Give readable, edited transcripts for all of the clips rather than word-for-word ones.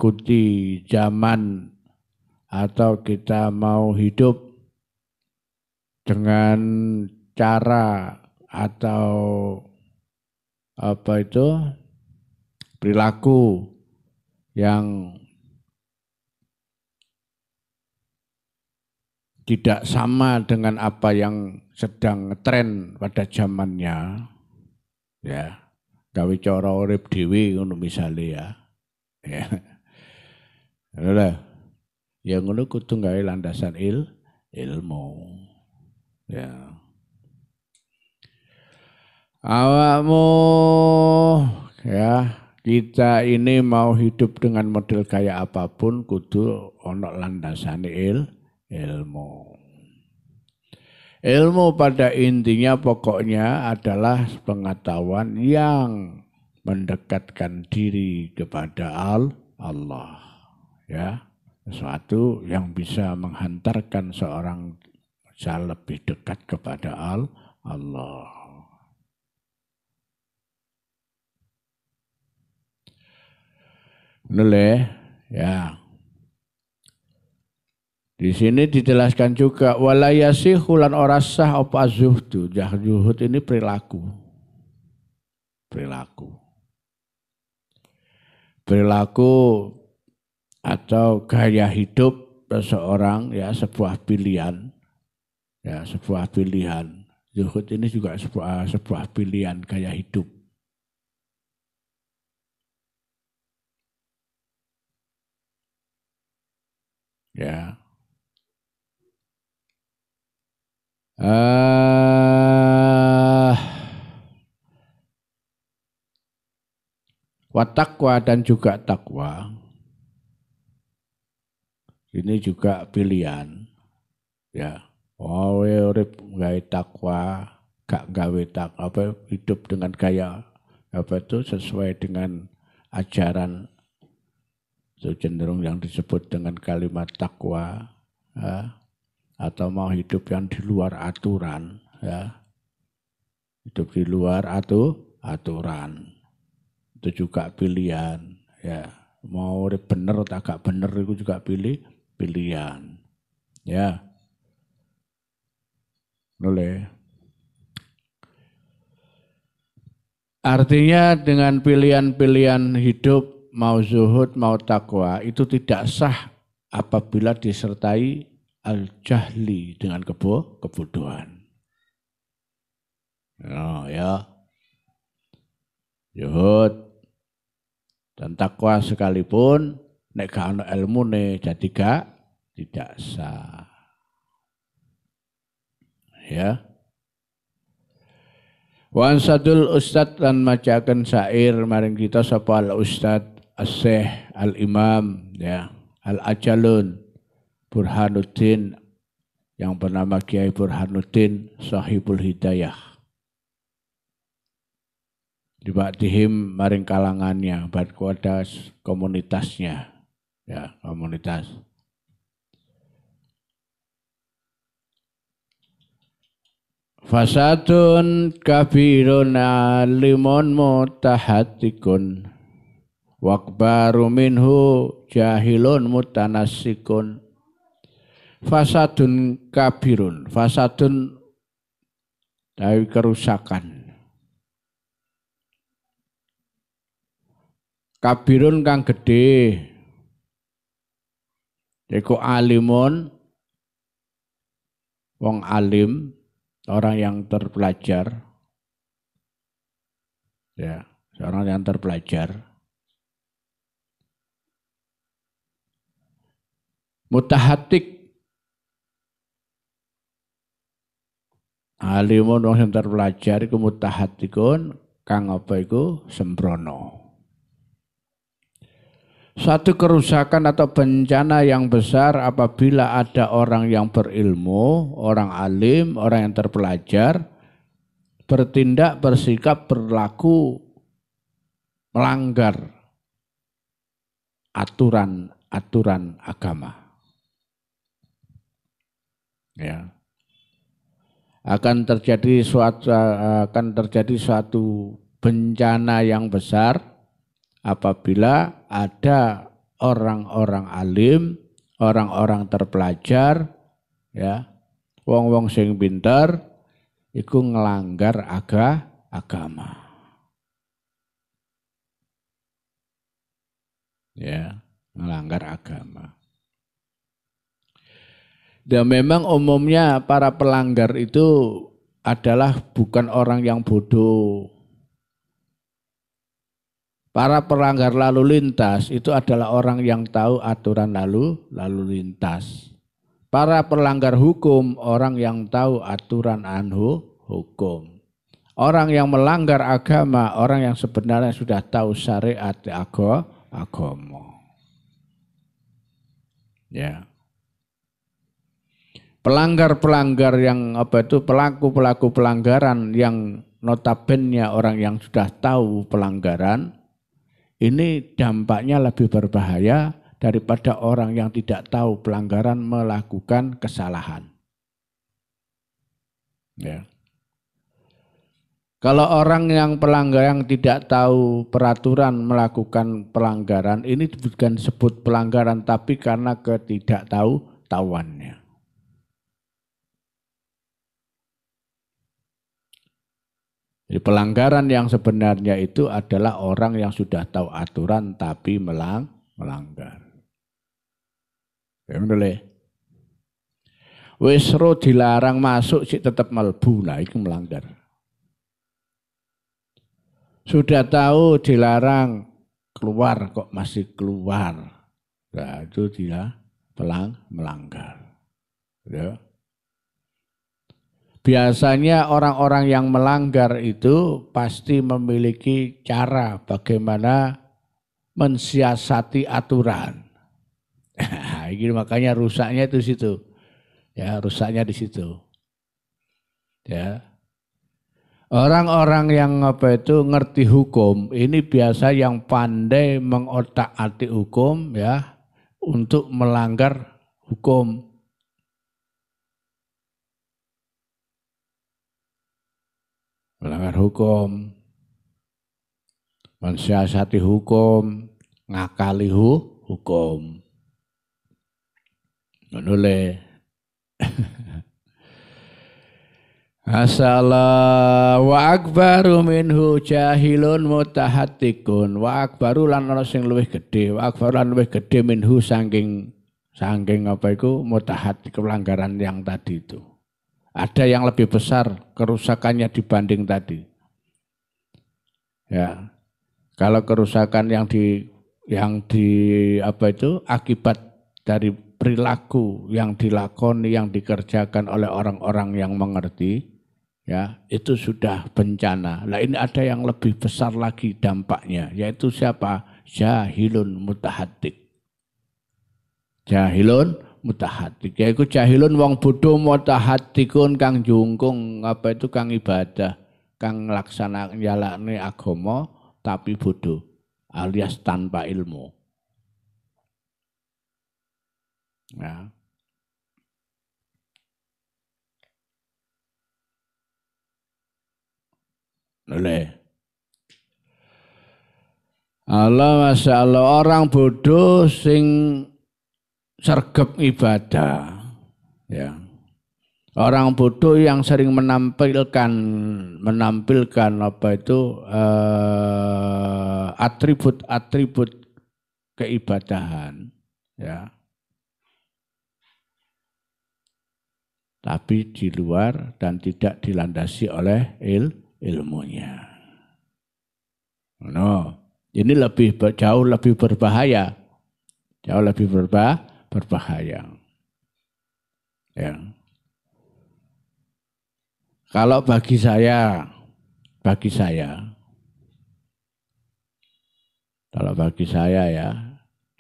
mengikuti zaman atau kita mau hidup dengan cara atau perilaku yang tidak sama dengan apa yang sedang tren pada zamannya, ya, gawe cara urip dhewe ngono misale ya. Ya ngono kudu gawe landasan ilmu. Ya. Awakmu ya, kita ini mau hidup dengan model kayak apapun kudu ono landasane ilmu. Ilmu pada intinya pokoknya adalah pengetahuan yang mendekatkan diri kepada Allah. Ya, sesuatu yang bisa menghantarkan seorang lebih dekat kepada Allah. Noleh, ya. Di sini dijelaskan juga walayasihu lan ora sah apa zuhdu. Zuhud ini perilaku. Perilaku atau gaya hidup seseorang, ya, sebuah pilihan. Ya, sebuah pilihan. Zuhud ini juga sebuah pilihan gaya hidup. Ya. Watakwa dan juga takwa. Ini juga pilihan. Ya. Urip gawe takwa, gak gawe hidup dengan gaya sesuai dengan ajaran itu cenderung yang disebut dengan kalimat takwa, ya, atau mau hidup yang di luar aturan, ya, hidup di luar aturan itu juga pilihan, ya, mau bener atau agak bener itu juga pilihan, ya, boleh. Artinya dengan pilihan-pilihan hidup mau zuhud mau takwa itu tidak sah apabila disertai al-jahli dengan kebodohan. Oh, ya. Zuhud dan takwa sekalipun nek gak ono ilmune jadi tidak sah. Ya. Wa ansadul ustad lan macaken syair maring kita sapa al ustad as-syekh al imam, ya, al ajalun Burhanuddin yang bernama Kiai Burhanuddin Sahibul Hidayah. Dibaktihim maring kalangannya, pada komunitasnya, ya, komunitas. Fasadun kabirun alimun mutahatikun wakbaru minhu jahilun mutanassikun. Fasadun kabirun, fasadun dari kerusakan. Kabirun kang gede, iku alimun, wong alim, orang yang terpelajar, ya, seorang yang terpelajar. Mutahatik, alimun wong yang terpelajar iku mutahatikun kang apa iku sembrono. Satu kerusakan atau bencana yang besar apabila ada orang yang berilmu, orang alim, orang yang terpelajar, bertindak, bersikap, berlaku, melanggar aturan agama. Ya. Akan terjadi suatu bencana yang besar apabila ada orang-orang alim, orang-orang terpelajar, ya, wong-wong sing pinter, iku ngelanggar agama. Ya, ngelanggar agama. Dan memang umumnya para pelanggar itu adalah bukan orang yang bodoh. Para pelanggar lalu lintas itu adalah orang yang tahu aturan lalu lintas. Para pelanggar hukum orang yang tahu aturan hukum. Orang yang melanggar agama orang yang sebenarnya sudah tahu syariat agama. Ya. Pelanggar-pelanggar yang pelaku-pelaku pelanggaran yang notabene orang yang sudah tahu pelanggaran, ini dampaknya lebih berbahaya daripada orang yang tidak tahu pelanggaran melakukan kesalahan. Ya. Kalau orang yang pelanggar yang tidak tahu peraturan melakukan pelanggaran, ini bukan disebut pelanggaran tapi karena ketidaktahuannya. Jadi pelanggaran yang sebenarnya itu adalah orang yang sudah tahu aturan tapi melanggar. Ya bener. Wis ro dilarang masuk sih tetap mlebu, nah itu melanggar. Sudah tahu dilarang keluar kok masih keluar. Nah itu dia melanggar. Ya. Biasanya orang-orang yang melanggar itu pasti memiliki cara bagaimana mensiasati aturan. Ini makanya rusaknya itu situ. Ya, rusaknya di situ. Ya. Orang-orang yang ngerti hukum ini biasa yang pandai mengotak-atik hukum ya untuk melanggar hukum. Melanggar hukum, mensiasati hukum, ngakali hukum. Menoleh. Asala wa akbaru minhu jahilun mutahattikun wa akbaru lan ana sing luwih gedhe wa akbaru lan luwih gedhe minhu saking mutahattik pelanggaran yang tadi itu. Ada yang lebih besar kerusakannya dibanding tadi. Ya. Kalau kerusakan yang akibat dari perilaku yang dilakoni, yang dikerjakan oleh orang-orang yang mengerti, ya, itu sudah bencana. Nah, ini ada yang lebih besar lagi dampaknya, yaitu siapa? Jahilun mutahattik. Jahilun mutahattik, yaitu jahilun wong bodoh mutahattikun kang jungkung kang ibadah, kang laksana nyalakne agama tapi bodoh alias tanpa ilmu. Ya. Oleh Allah, masya Allah, orang bodoh sing sergap ibadah, ya. Orang bodoh yang sering menampilkan atribut-atribut keibadahan, ya. Tapi di luar dan tidak dilandasi oleh ilmunya. No, ini jauh lebih berbahaya, berbahaya. Ya. Kalau bagi saya, ya,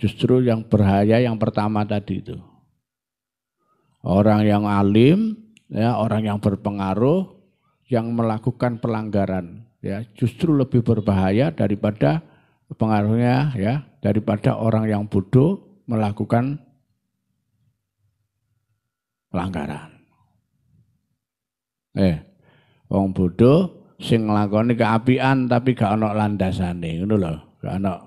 justru yang berbahaya yang pertama tadi itu. Orang yang alim, ya, orang yang berpengaruh, yang melakukan pelanggaran, ya, justru lebih berbahaya daripada pengaruhnya, ya, daripada orang yang bodoh melakukan pelanggaran. Wong bodoh sing nglakoni keapian tapi gak ana landasane, ngono lho, gak ana.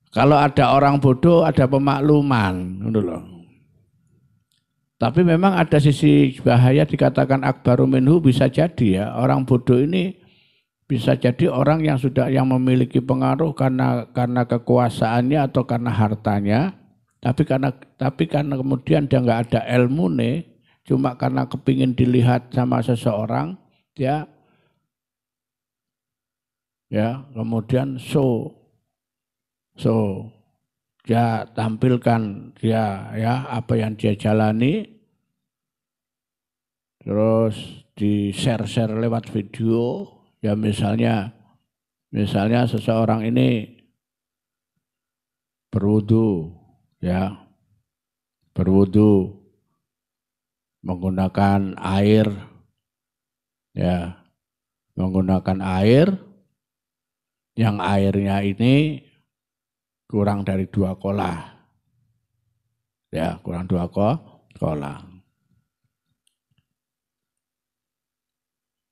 Kalau ada orang bodoh, ada pemakluman, gitu loh. Tapi memang ada sisi bahaya dikatakan akbaru minhu bisa jadi ya. Orang bodoh ini bisa jadi orang yang memiliki pengaruh karena kekuasaannya atau karena hartanya, tapi karena kemudian dia nggak ada ilmu nih, cuma karena kepingin dilihat sama seseorang, dia ya kemudian dia tampilkan dia ya apa yang dia jalani, terus di share lewat video ya, misalnya seseorang ini berwudu menggunakan air yang airnya ini kurang dari 2 kolah. Ya, kurang 2 kolah.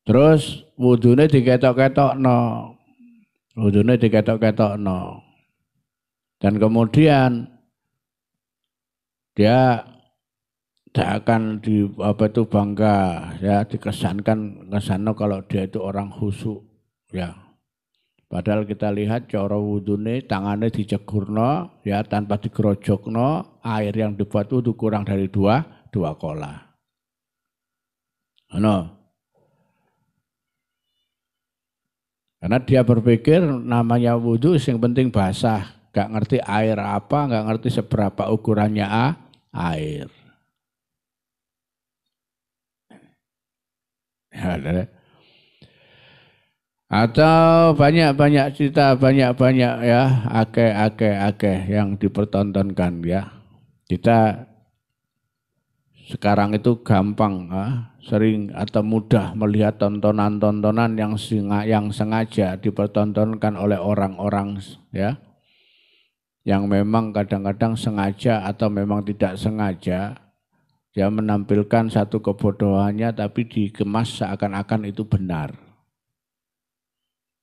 Terus wudune diketok-ketokno. Dan kemudian dia akan bangga ya, dikesankan kalau dia itu orang khusyuk ya. Padahal kita lihat cara wudune tangannya dicegurno ya, tanpa digerojokno, air yang dibuat itu kurang dari 2 kolah. Karena dia berpikir namanya wudhu yang penting basah, gak ngerti air apa, gak ngerti seberapa ukurannya air. Atau banyak cerita, banyak ya, akeh yang dipertontonkan ya. Kita sekarang itu gampang, sering atau mudah melihat tontonan-tontonan yang sengaja dipertontonkan oleh orang-orang ya, yang memang kadang-kadang sengaja atau memang tidak sengaja dia menampilkan satu kebodohannya tapi dikemas seakan-akan itu benar.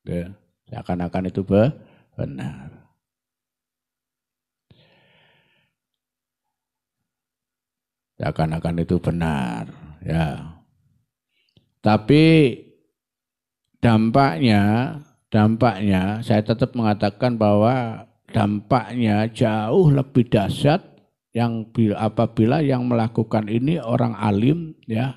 Ya, seakan-akan itu benar. Seakan-akan itu benar, ya. Tapi dampaknya saya tetap mengatakan bahwa dampaknya jauh lebih dahsyat apabila yang melakukan ini orang alim ya.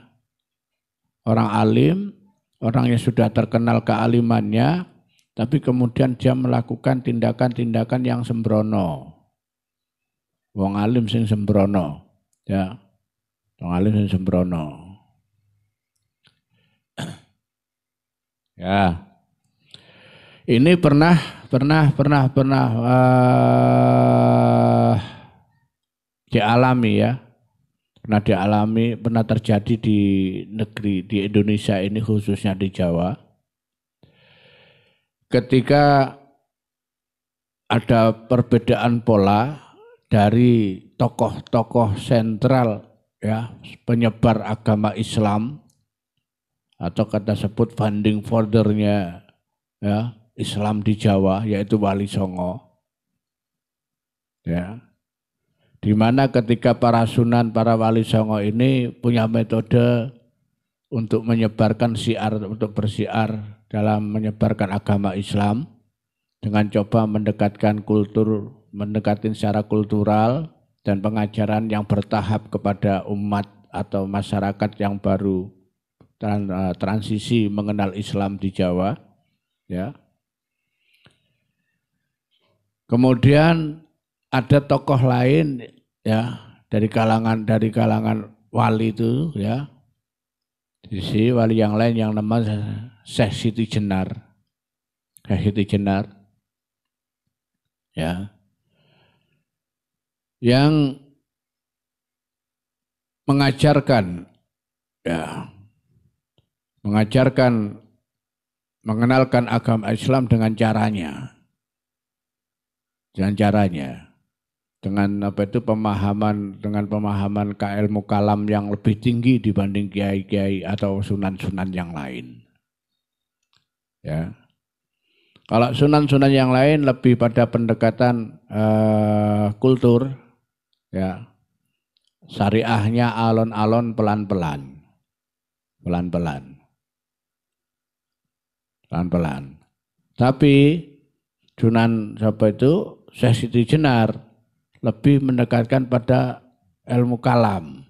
Orang yang sudah terkenal kealimannya, tapi kemudian dia melakukan tindakan-tindakan yang sembrono. Wong alim sing sembrono, ya. Wong alim sing sembrono. Ya. Ini pernah dialami ya. Pernah terjadi di negeri, di Indonesia ini khususnya di Jawa. Ketika ada perbedaan pola dari tokoh-tokoh sentral ya, penyebar agama Islam atau kata sebut founding father-nya ya, Islam di Jawa, yaitu Wali Songo. Ya. Di mana ketika para sunan, para wali songo ini punya metode untuk menyebarkan syiar, untuk bersiar dalam menyebarkan agama Islam dengan coba mendekatkan secara kultural dan pengajaran yang bertahap kepada umat atau masyarakat yang baru transisi mengenal Islam di Jawa. Ya. Kemudian ada tokoh lain ya dari kalangan wali itu ya, sisi wali yang lain yang namanya Syekh Siti Jenar ya, yang mengajarkan mengenalkan agama Islam dengan caranya. Dengan pemahaman ilmu kalam yang lebih tinggi dibanding kiai-kiai atau sunan-sunan yang lain. Ya. Kalau sunan-sunan yang lain lebih pada pendekatan kultur, ya syariahnya alon-alon pelan-pelan. Tapi Sunan siapa itu Syekh Siti Jenar lebih mendekatkan pada ilmu kalam,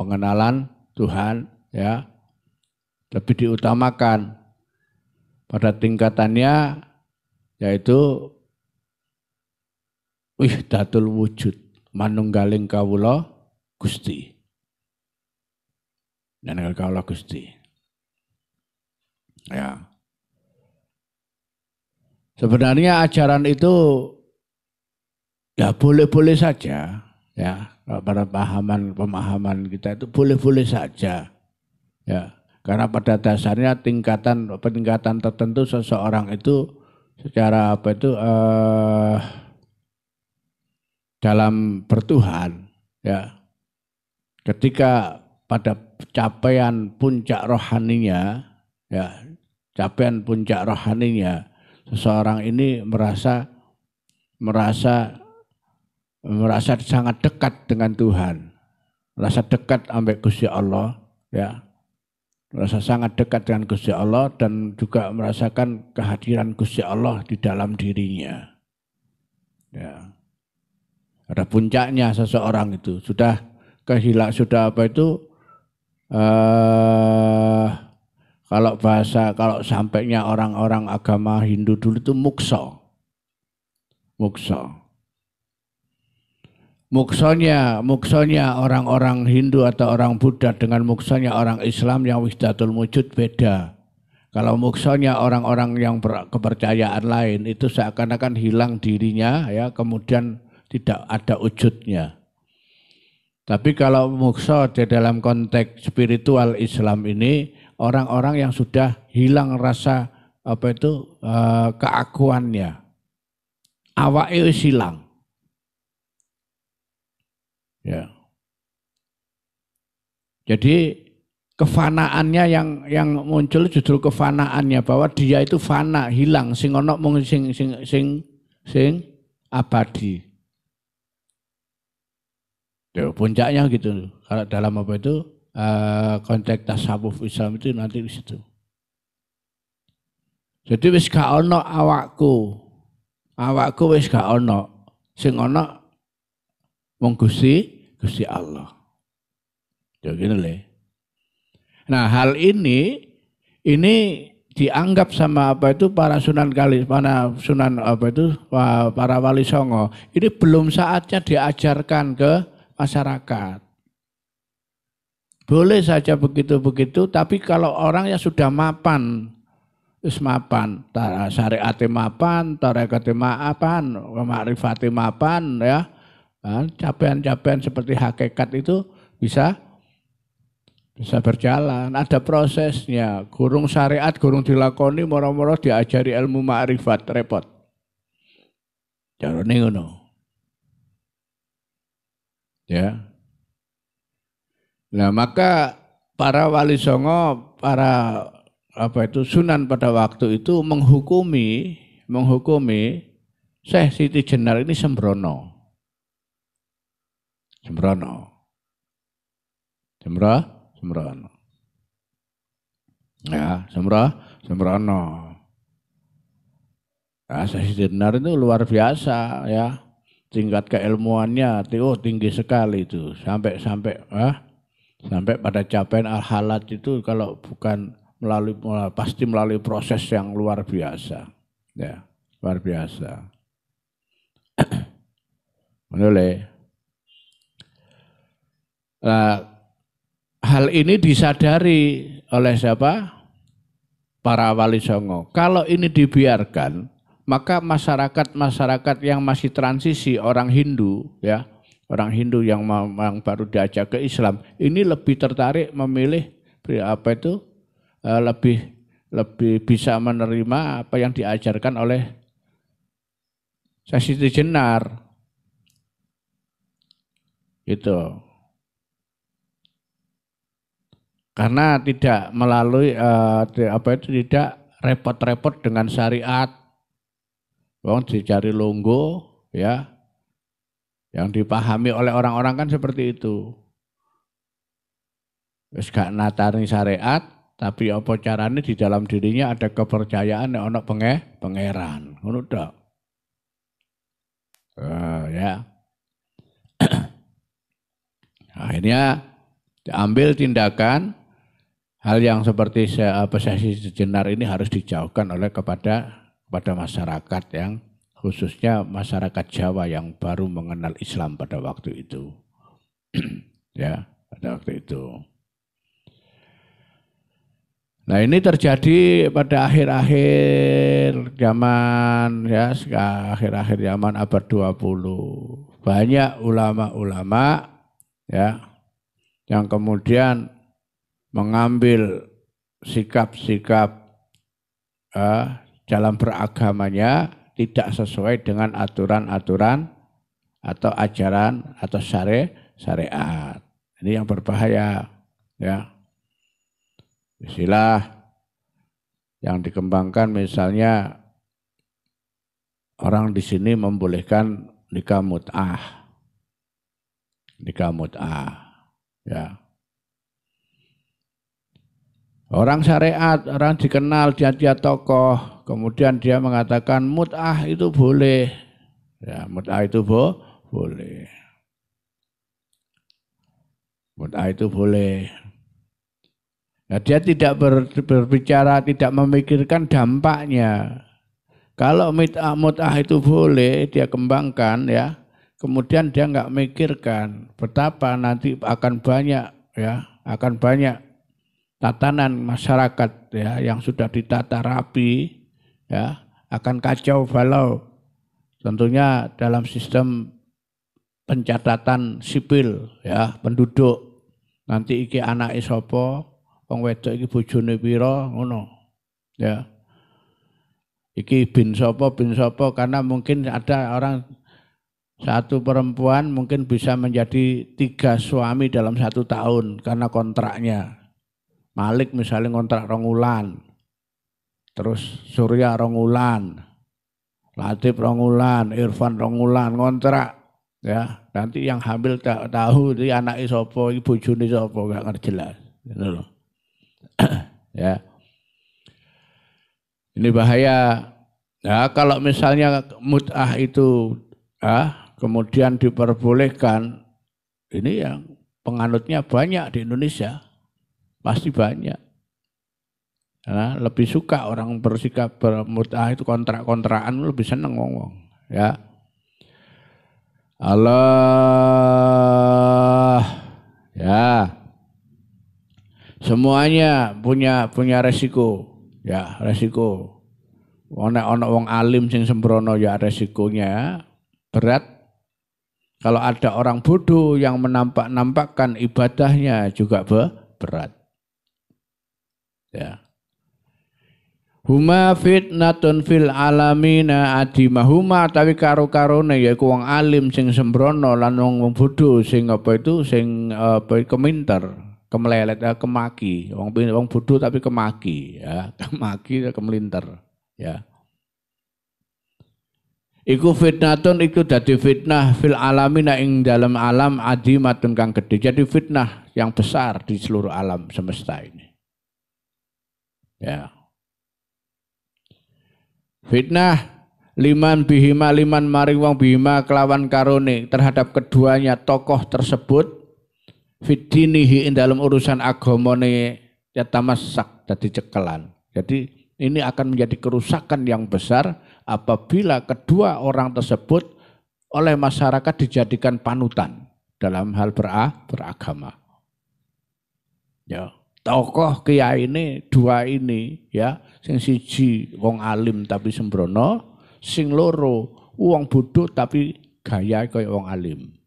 pengenalan Tuhan, ya lebih diutamakan pada tingkatannya, yaitu wahdatul wujud, manunggaling kawula Gusti. Manunggaling kawula Gusti. Ya. Sebenarnya ajaran itu ya boleh-boleh saja, ya. Pada pemahaman kita itu boleh-boleh saja, ya. Karena pada dasarnya tingkatan tertentu seseorang itu secara dalam bertuhan, ya. Ketika pada capaian puncak rohaninya, ya, seseorang ini merasa sangat dekat dengan Tuhan, merasa dekat sampai Gusti Allah, ya, merasa sangat dekat dengan Gusti Allah dan juga merasakan kehadiran Gusti Allah di dalam dirinya. Ya. Ada puncaknya seseorang itu sudah kehilang, sudah kalau sampainya orang-orang agama Hindu dulu itu muksa. Muksanya orang-orang Hindu atau orang Buddha dengan muksanya orang Islam yang wahdatul wujud beda. Kalau muksanya orang-orang yang kepercayaan lain itu seakan-akan hilang dirinya, ya, kemudian tidak ada wujudnya. Tapi kalau muksa di dalam konteks spiritual Islam ini, orang-orang yang sudah hilang rasa keakuannya, awake wis hilang, ya. Jadi kefanaannya yang muncul justru kefanaannya, bahwa dia itu fana, hilang, sing ono mung sing abadi. Ya, puncaknya gitu. Kalau dalam konteks tasawuf Islam itu nanti di situ. Jadi wis gak ono awakku wis gak ono, sing ono mung Gusti Allah. Ya gini le. Nah, hal ini dianggap sama para sunan para wali songo, ini belum saatnya diajarkan ke masyarakat. Boleh saja begitu-begitu, tapi kalau orang yang sudah mapan, syariate mapan, tarekate mapan, makrifate mapan, ya, capaian-capaian seperti hakikat itu bisa berjalan. Ada prosesnya. Gurung syariat, gurung dilakoni, moro-moro diajari ilmu makrifat, repot. Jarane ngono. Ya. Nah, maka para wali songo, para sunan pada waktu itu menghukumi Syekh Siti Jenar ini sembrono. Ya, sembrono. Nah, Syekh Siti Jenar itu luar biasa, ya. Tingkat keilmuannya tinggi sekali itu, sampai pada capaian al-halat itu kalau bukan pasti melalui proses yang luar biasa, ya, luar biasa. Hal ini disadari oleh siapa? Para wali songo. Kalau ini dibiarkan, maka masyarakat yang masih transisi, orang Hindu, ya, orang Hindu yang baru diajak ke Islam, ini lebih tertarik memilih lebih bisa menerima apa yang diajarkan oleh Syekh Siti Jenar. Itu. Karena tidak melalui tidak repot-repot dengan syariat. Wong dicari longgo ya. Yang dipahami oleh orang-orang kan seperti itu. Wis gak natani syariat, tapi apa carane di dalam dirinya ada kepercayaan nek ana pangeran. Ngono tok. Ya. Akhirnya diambil tindakan hal yang seperti posesi sejenar ini harus dijauhkan oleh kepada masyarakat yang khususnya masyarakat Jawa yang baru mengenal Islam pada waktu itu. Ya, pada waktu itu. Nah, ini terjadi pada akhir-akhir zaman ya, akhir-akhir zaman abad 20. Banyak ulama-ulama ya yang kemudian mengambil sikap-sikap dalam beragamanya tidak sesuai dengan aturan-aturan atau ajaran atau syariat. Ini yang berbahaya ya. Istilah yang dikembangkan misalnya orang di sini membolehkan nikah mut'ah. Nikah mut'ah ya. Orang syariat, orang dikenal, dia tokoh, kemudian dia mengatakan mut'ah itu boleh. Ya, mut'ah itu boleh. Mut'ah itu boleh. Nah, dia tidak berbicara, tidak memikirkan dampaknya. Kalau mut'ah itu boleh, dia kembangkan ya. Kemudian dia nggak mikirkan betapa nanti akan banyak ya, akan banyak tatanan masyarakat ya yang sudah ditata rapi ya akan kacau balau tentunya dalam sistem pencatatan sipil ya penduduk nanti iki anake sapa wong wedok iki bojone pira ngono ya iki bin sapa karena mungkin ada orang satu perempuan mungkin bisa menjadi 3 suami dalam 1 tahun karena kontraknya. Malik misalnya ngontrak 2 wulan, terus Surya 2 wulan, Latif 2 wulan, Irfan 2 wulan ngontrak, ya nanti yang hamil tak tahu ini anaknya sopo, ibu bojone sopo gak ngerti jelas, gitu loh. Ya, ini bahaya. Ya kalau misalnya mut'ah itu, kemudian diperbolehkan, ini yang penganutnya banyak di Indonesia. Pasti banyak. Karena lebih suka orang bersikap bermut'ah itu kontrak-kontrakan lebih seneng ngomong. Ya. Allah. Ya. Semuanya punya resiko. Ya, resiko. Ono wong alim sing sembrono ya resikonya berat. Kalau ada orang bodoh yang menampakkan ibadahnya juga berat. Ya. Huma fitnatun fil alamina adimahuma tapi karo-karone yaiku wong alim sing sembrono lan wong bodho sing apa itu sing keminter, kemelelet, kemaki. Wong bodho tapi kemaki ya, kemaki kemelinter ya. Iku fitnatun iku dadi fitnah fil alamina ing dalam alam adimatun kang gede. Jadi fitnah yang besar di seluruh alam semesta ini. Ya. Fitnah liman bihima liman maring wong bihima kelawan karone terhadap keduanya tokoh tersebut fitinihi ing dalam urusan agamane yatamassak dadi cekelan. Jadi ini akan menjadi kerusakan yang besar apabila kedua orang tersebut oleh masyarakat dijadikan panutan dalam hal beragama. Ya. Tokoh kiai ini 2 ini ya, sing siji wong alim tapi sembrono, sing loro wong bodoh tapi gaya kaya wong alim.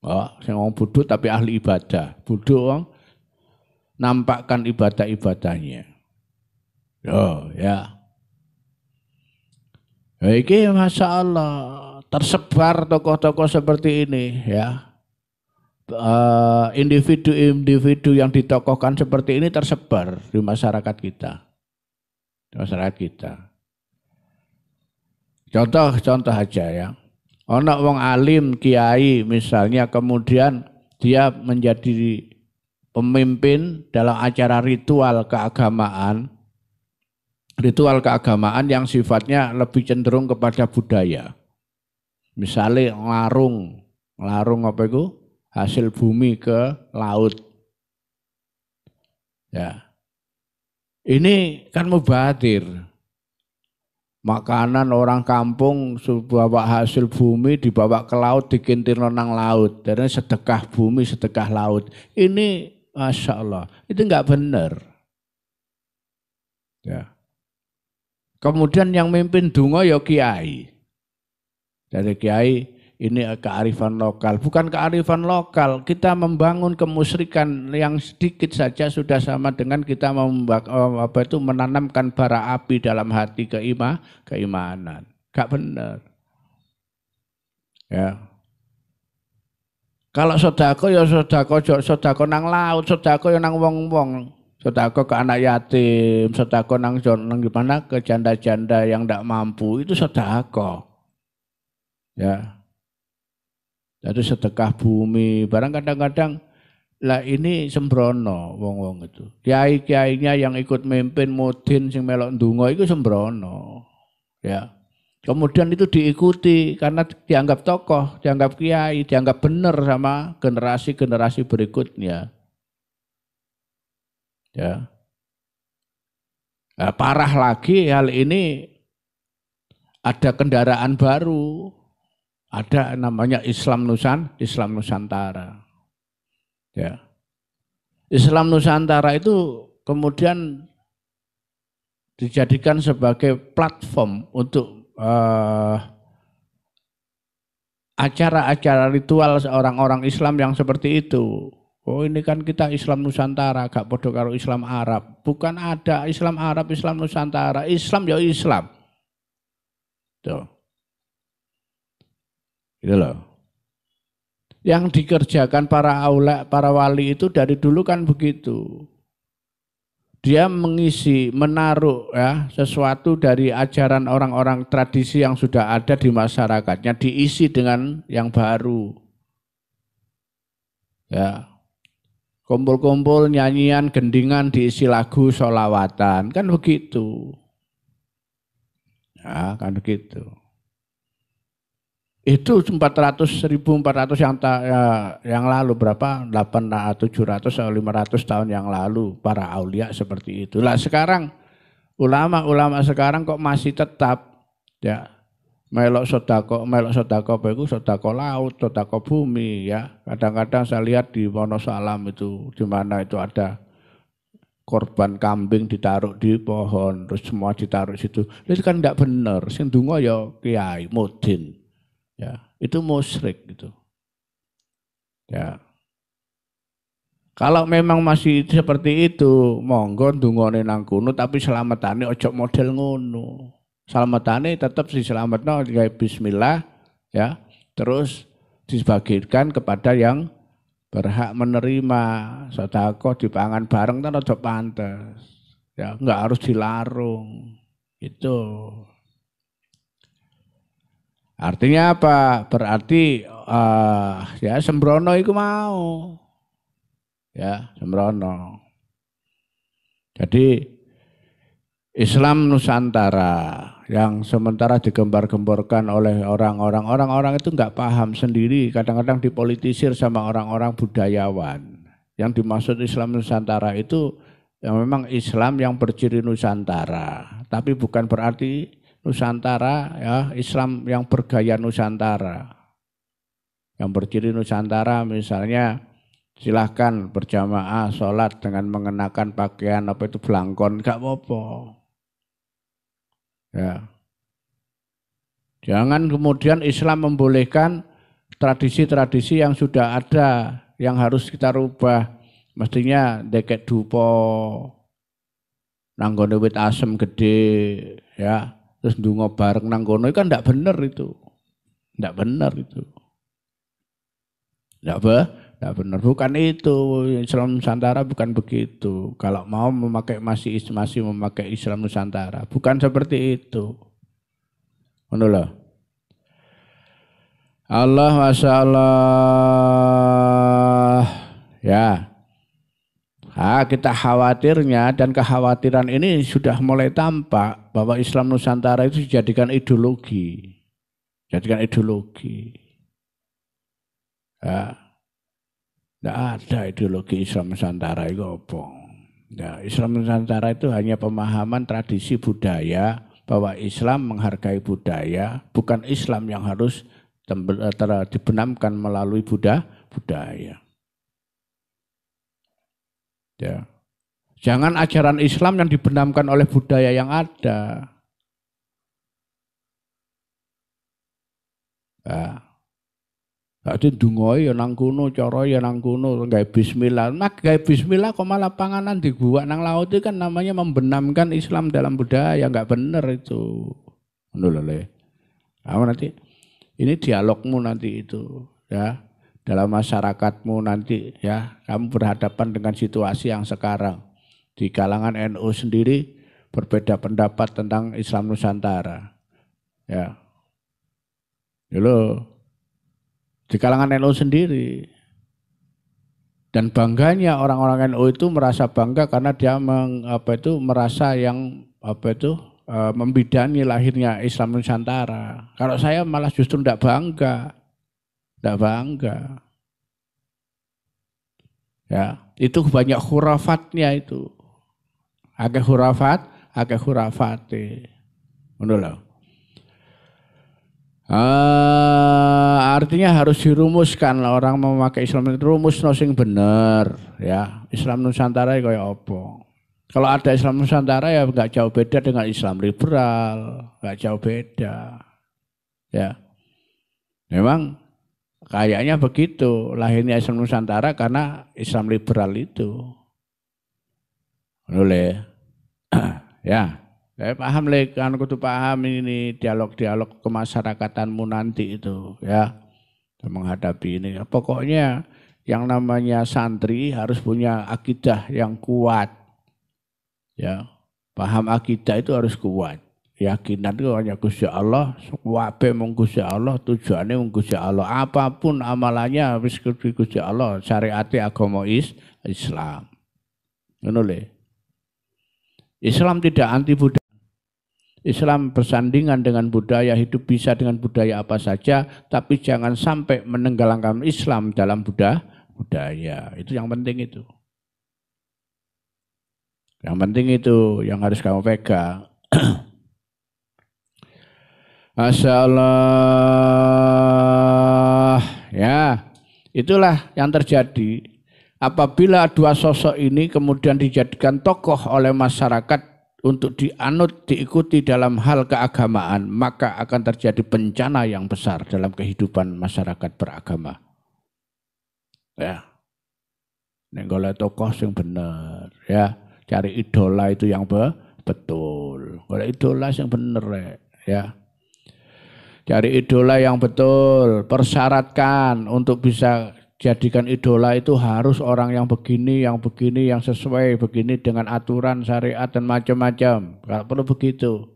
Oh, sing wong bodoh tapi ahli ibadah, bodoh wong nampakkan ibadah-ibadahnya. Oh, ya. Iki Masya Allah tersebar tokoh-tokoh seperti ini ya. Individu-individu yang ditokohkan seperti ini tersebar di masyarakat kita. Di masyarakat kita. Contoh aja ya. Ono wong alim, kiai misalnya, kemudian dia menjadi pemimpin dalam acara ritual keagamaan yang sifatnya lebih cenderung kepada budaya. Misalnya ngelarung apa itu? Hasil bumi ke laut. Ya. Ini kan mubadir. Makanan orang kampung bawa hasil bumi dibawa ke laut, dikintir nang laut. Dan sedekah bumi, sedekah laut. Ini Masya Allah, itu enggak benar. Ya. Kemudian yang mimpin donga ya kiai. Dari kiai ini kearifan lokal, bukan kearifan lokal. Kita membangun kemusyrikan yang sedikit saja sudah sama dengan kita menanamkan bara api dalam hati keimanan. Gak benar. Ya. Kalau sodako ya sodako nang laut, sodako ya nang wong-wong, sodako ke anak yatim, sodako nang gimana ke janda-janda yang tidak mampu, itu sodako. Ya. Jadi sedekah bumi, barang kadang-kadang lah ini sembrono wong-wong itu. Kiai-kiainya yang ikut mimpin mudin sing melok ndonga itu sembrono. Ya. Kemudian itu diikuti karena dianggap tokoh, dianggap kiai, dianggap benar sama generasi-generasi berikutnya. Ya. Nah, parah lagi hal ini ada kendaraan baru. Ada namanya Islam Nusantara. Ya. Islam Nusantara itu kemudian dijadikan sebagai platform untuk acara-acara ritual orang-orang Islam yang seperti itu. Oh ini kan kita Islam Nusantara, gak podo karo Islam Arab. Bukan ada Islam Arab, Islam Nusantara. Islam ya Islam. Tuh. Gitu loh. Yang dikerjakan para wali itu dari dulu kan begitu. Dia menaruh ya sesuatu dari ajaran orang-orang tradisi yang sudah ada di masyarakatnya, diisi dengan yang baru. Ya. Kumpul-kumpul nyanyian, gendingan diisi lagu sholawatan, kan begitu. Ya, kan begitu. Itu 1.400 yang lalu, berapa? 700 atau 500 tahun yang lalu para aulia seperti itu. Lah sekarang ulama sekarang kok masih tetap ya melok sodako apa itu, sodako laut, sodako bumi ya. Kadang-kadang saya lihat di Wonosalam itu di mana itu ada korban kambing ditaruh di pohon, terus semua ditaruh situ. Itu kan tidak benar. Sing donga ya kiai, mudin. Ya, itu musyrik gitu. Ya. Kalau memang masih seperti itu, monggo ndungone nang kono tapi selamatane ojo model ngono. Selamatane tetap diselametno gawe bismillah ya. Terus dibagikan kepada yang berhak menerima. Sedekah dipangan bareng kan ojo pantes. Ya, enggak harus dilarung. Itu. Artinya apa? Berarti ya sembrono itu mau. Ya, sembrono. Jadi Islam Nusantara yang sementara digembar-gemborkan oleh orang-orang itu enggak paham sendiri, kadang-kadang dipolitisir sama orang-orang budayawan. Yang dimaksud Islam Nusantara itu yang memang Islam yang berciri Nusantara, tapi bukan berarti Nusantara ya Islam yang bergaya Nusantara, yang berciri Nusantara misalnya silahkan berjamaah sholat dengan mengenakan pakaian apa itu blangkon, gak apa-apa ya. Jangan kemudian Islam membolehkan tradisi-tradisi yang sudah ada yang harus kita rubah. Mestinya deket dupo nanggone wit asem gede ya. Terus ndonga bareng nang kono kan ndak bener itu. Ndak bener itu. Ndak bener, bukan itu. Islam Nusantara bukan begitu. Kalau mau memakai masih memakai Islam Nusantara, bukan seperti itu. Ngono lho. Allah Masya Allah. Ya. Kita khawatirnya dan kekhawatiran ini sudah mulai tampak bahwa Islam Nusantara itu dijadikan ideologi. Jadikan ideologi. Ya. Tidak ada ideologi Islam Nusantara itu apa. Ya, Islam Nusantara itu hanya pemahaman tradisi budaya bahwa Islam menghargai budaya, bukan Islam yang harus dibenamkan melalui budaya. Ya. Jangan ajaran Islam yang dibenamkan oleh budaya yang ada. Ya. Jadi dungoi ya nang kuno, cara ya nang kuno, gawe bismillah. Mak gawe bismillah kok malah panganan dibuat nang laut itu kan namanya membenamkan Islam dalam budaya, enggak bener itu. Ngono lho. Nanti ini dialogmu nanti itu, ya. Dalam masyarakatmu nanti ya, kamu berhadapan dengan situasi yang sekarang. Di kalangan NU sendiri berbeda pendapat tentang Islam Nusantara. Ya. Halo. Di kalangan NU sendiri. Dan bangganya orang-orang NU itu merasa bangga karena dia merasa yang membidani lahirnya Islam Nusantara. Kalau saya malah justru tidak bangga. Tidak bangga. Ya, itu banyak khurafatnya itu. Akeh khurafat, akeh khurafate. Ngono. Artinya harus dirumuskan orang memakai Islam itu rumus sing bener ya. Islam Nusantara kayak apa? Kalau ada Islam Nusantara ya nggak jauh beda dengan Islam liberal, nggak jauh beda. Ya. Memang kayaknya begitu lahirnya Islam Nusantara karena Islam liberal itu. Oleh ya, saya paham kan kudu paham ini dialog-dialog kemasyarakatanmu nanti itu ya menghadapi ini. Pokoknya yang namanya santri harus punya akidah yang kuat. Ya, paham akidah itu harus kuat. Keyakinan itu hanya Gusti Allah, wabe mung Gusti Allah, tujuannya mung Gusti Allah. Apapun amalannya harus Gusti Allah, syariate agama Islam. Ngono le. Islam tidak anti budaya. Islam bersandingan dengan budaya, hidup bisa dengan budaya apa saja, tapi jangan sampai menenggelamkan Islam dalam budaya. Itu yang penting itu. Yang penting itu yang harus kamu pegang. Masya Allah, ya itulah yang terjadi apabila dua sosok ini kemudian dijadikan tokoh oleh masyarakat untuk dianut, diikuti dalam hal keagamaan, maka akan terjadi bencana yang besar dalam kehidupan masyarakat beragama. Ya, nenggoleh tokoh yang benar, ya cari idola itu yang betul, golek idola yang benar, ya. Cari idola yang betul, persyaratkan untuk bisa jadikan idola itu harus orang yang begini, yang sesuai begini dengan aturan syariat dan macam-macam. Kalau perlu begitu,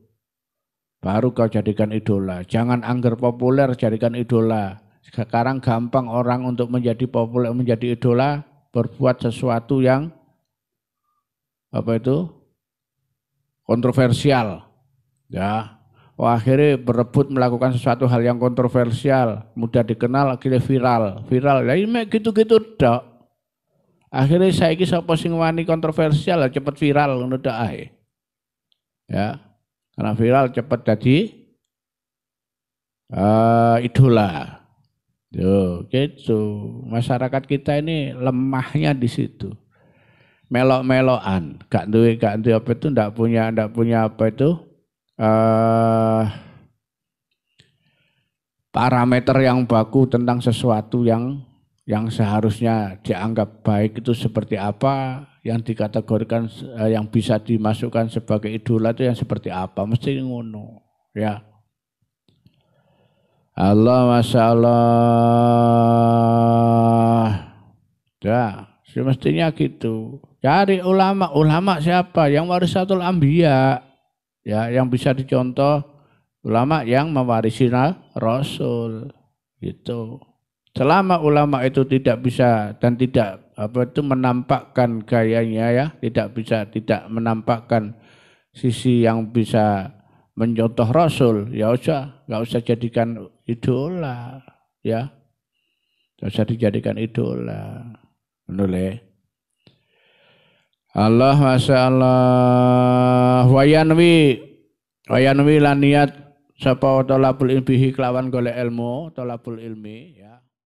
baru kau jadikan idola. Jangan anggar populer jadikan idola. Sekarang gampang orang untuk menjadi populer, menjadi idola, berbuat sesuatu yang kontroversial, ya. Akhirnya berebut melakukan sesuatu hal yang kontroversial, mudah dikenal, akhirnya viral. Ya ini gitu-gitu dok. Akhirnya saya kisah posting wani kontroversial, cepat viral, ngono dak ae. Ya, karena viral cepat jadi idola. Yo, gitu. Masyarakat kita ini lemahnya di situ. Melok-melokan, gak duwe apa itu, ndak punya apa itu. Parameter yang baku tentang sesuatu yang seharusnya dianggap baik itu seperti apa, yang dikategorikan yang bisa dimasukkan sebagai idola itu yang seperti apa, mesti ngono ya. Allah Masya Allah ya, semestinya gitu. Cari ulama siapa yang warisatul anbiya. Ya, yang bisa dicontoh ulama yang mewarisi Rasul gitu. Selama ulama itu tidak bisa dan tidak menampakkan gayanya ya, tidak menampakkan sisi yang bisa mencontoh Rasul, ya nggak usah jadikan idola, ya, nggak usah dijadikan idola, menulis. Allah masya Allah wayanwi lan niat sapa talabul ilmi kelawan golek ilmu talabul ilmi ya